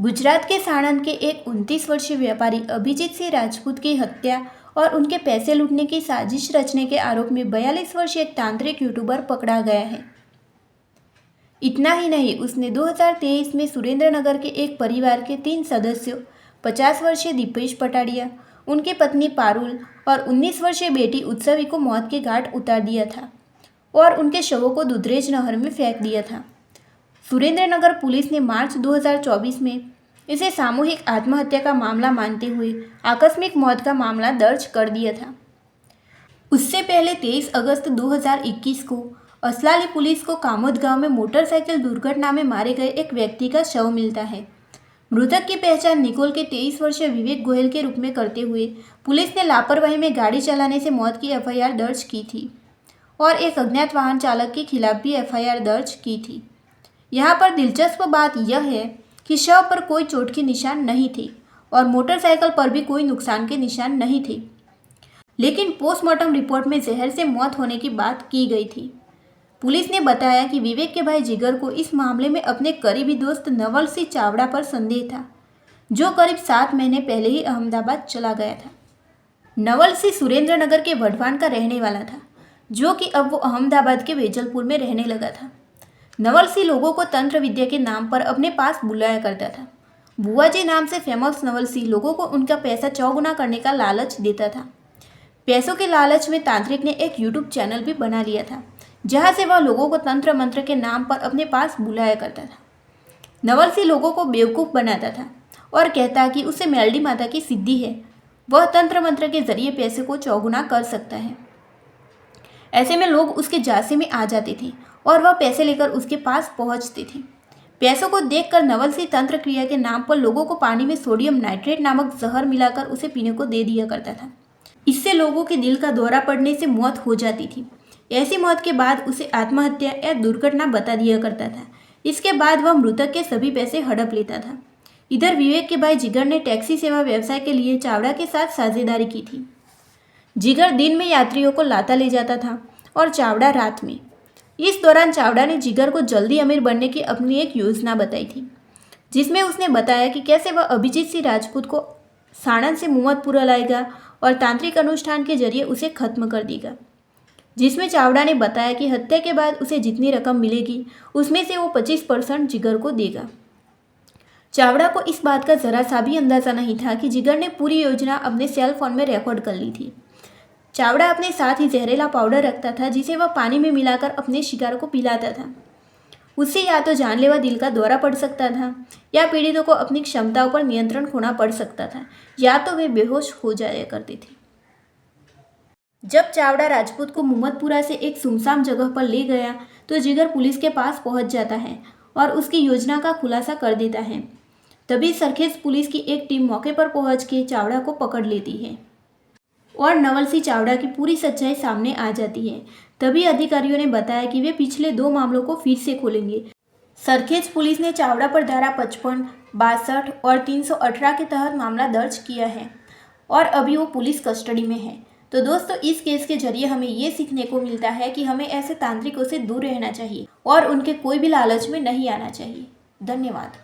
गुजरात के साणंद के एक 29 वर्षीय व्यापारी अभिजीत सिंह राजपूत की हत्या और उनके पैसे लूटने की साजिश रचने के आरोप में 42 वर्षीय एक तांत्रिक यूट्यूबर पकड़ा गया है। इतना ही नहीं, उसने 2023 में सुरेंद्रनगर के एक परिवार के 3 सदस्यों 50 वर्षीय दीपेश पटाड़िया, उनकी पत्नी पारुल और 19 वर्षीय बेटी उत्सवी को मौत के घाट उतार दिया था और उनके शवों को दुधरेज नहर में फेंक दिया था। सुरेंद्रनगर पुलिस ने मार्च 2024 में इसे सामूहिक आत्महत्या का मामला मानते हुए आकस्मिक मौत का मामला दर्ज कर दिया था। उससे पहले 23 अगस्त 2021 को असलाली पुलिस को कामोद गांव में मोटरसाइकिल दुर्घटना में मारे गए एक व्यक्ति का शव मिलता है। मृतक की पहचान निकोल के 23 वर्षीय विवेक गोयल के रूप में करते हुए पुलिस ने लापरवाही में गाड़ी चलाने से मौत की एफआईआर दर्ज की थी और एक अज्ञात वाहन चालक के खिलाफ भी एफआईआर दर्ज की थी। यहाँ पर दिलचस्प बात यह है कि शव पर कोई चोट के निशान नहीं थे और मोटरसाइकिल पर भी कोई नुकसान के निशान नहीं थे, लेकिन पोस्टमार्टम रिपोर्ट में जहर से मौत होने की बात की गई थी। पुलिस ने बताया कि विवेक के भाई जिगर को इस मामले में अपने करीबी दोस्त नवल सिंह चावड़ा पर संदेह था, जो करीब 7 महीने पहले ही अहमदाबाद चला गया था। नवल सिंह सुरेंद्रनगर के वढवान का रहने वाला था, जो कि अब वो अहमदाबाद के वेजलपुर में रहने लगा था। नवल सिंह लोगों को तंत्र विद्या के नाम पर अपने पास बुलाया करता था। बुआजी नाम से फेमस नवल सिंह लोगों को उनका पैसा चौगुना करने का लालच देता था। पैसों के लालच में तांत्रिक ने एक यूट्यूब चैनल भी बना लिया था, जहां से वह लोगों को तंत्र मंत्र के नाम पर अपने पास बुलाया करता था। नवल सिंह लोगों को बेवकूफ़ बनाता था और कहता कि उसे मेलडी माता की सिद्धि है, वह तंत्र मंत्र के जरिए पैसे को चौगुना कर सकता है। ऐसे में लोग उसके जासे में आ जाते थे और वह पैसे लेकर उसके पास पहुंचते थे। पैसों को देखकर नवल सिंह तंत्र क्रिया के नाम पर लोगों को पानी में सोडियम नाइट्रेट नामक जहर मिलाकर उसे पीने को दे दिया करता था। इससे लोगों के दिल का दौरा पड़ने से मौत हो जाती थी। ऐसी मौत के बाद उसे आत्महत्या या दुर्घटना बता दिया करता था। इसके बाद वह मृतक के सभी पैसे हड़प लेता था। इधर विवेक के भाई जिगर ने टैक्सी सेवा व्यवसाय के लिए चावड़ा के साथ साझेदारी की थी। जिगर दिन में यात्रियों को लाता ले जाता था और चावड़ा रात में। इस दौरान चावड़ा ने जिगर को जल्दी अमीर बनने की अपनी एक योजना बताई थी, जिसमें उसने बताया कि कैसे वह अभिजीत सिंह राजपूत को साणंद से मुमतपुरा लाएगा और तांत्रिक अनुष्ठान के जरिए उसे खत्म कर देगा। जिसमें चावड़ा ने बताया कि हत्या के बाद उसे जितनी रकम मिलेगी उसमें से वो 25% जिगर को देगा। चावड़ा को इस बात का जरा सा भी अंदाजा नहीं था कि जिगर ने पूरी योजना अपने सेल फोन में रिकॉर्ड कर ली थी। चावड़ा अपने साथ ही जहरीला पाउडर रखता था, जिसे वह पानी में मिलाकर अपने शिकार को पिलाता था। उससे या तो जानलेवा दिल का दौरा पड़ सकता था या पीड़ितों को अपनी क्षमताओं पर नियंत्रण खोना पड़ सकता था, या तो वे बेहोश हो जाया करते थे। जब चावड़ा राजपूत को मुमतपुरा से एक सुनसान जगह पर ले गया तो जिगर पुलिस के पास पहुंच जाता है और उसकी योजना का खुलासा कर देता है। तभी सरखेज पुलिस की एक टीम मौके पर पहुंच के चावड़ा को पकड़ लेती है और नवल सिंह चावड़ा की पूरी सच्चाई सामने आ जाती है। तभी अधिकारियों ने बताया कि वे पिछले 2 मामलों को फिर से खोलेंगे। सरखेज पुलिस ने चावड़ा पर धारा 55, 62 और 318 के तहत मामला दर्ज किया है और अभी वो पुलिस कस्टडी में है। तो दोस्तों, इस केस के जरिए हमें ये सीखने को मिलता है कि हमें ऐसे तांत्रिकों से दूर रहना चाहिए और उनके कोई भी लालच में नहीं आना चाहिए। धन्यवाद।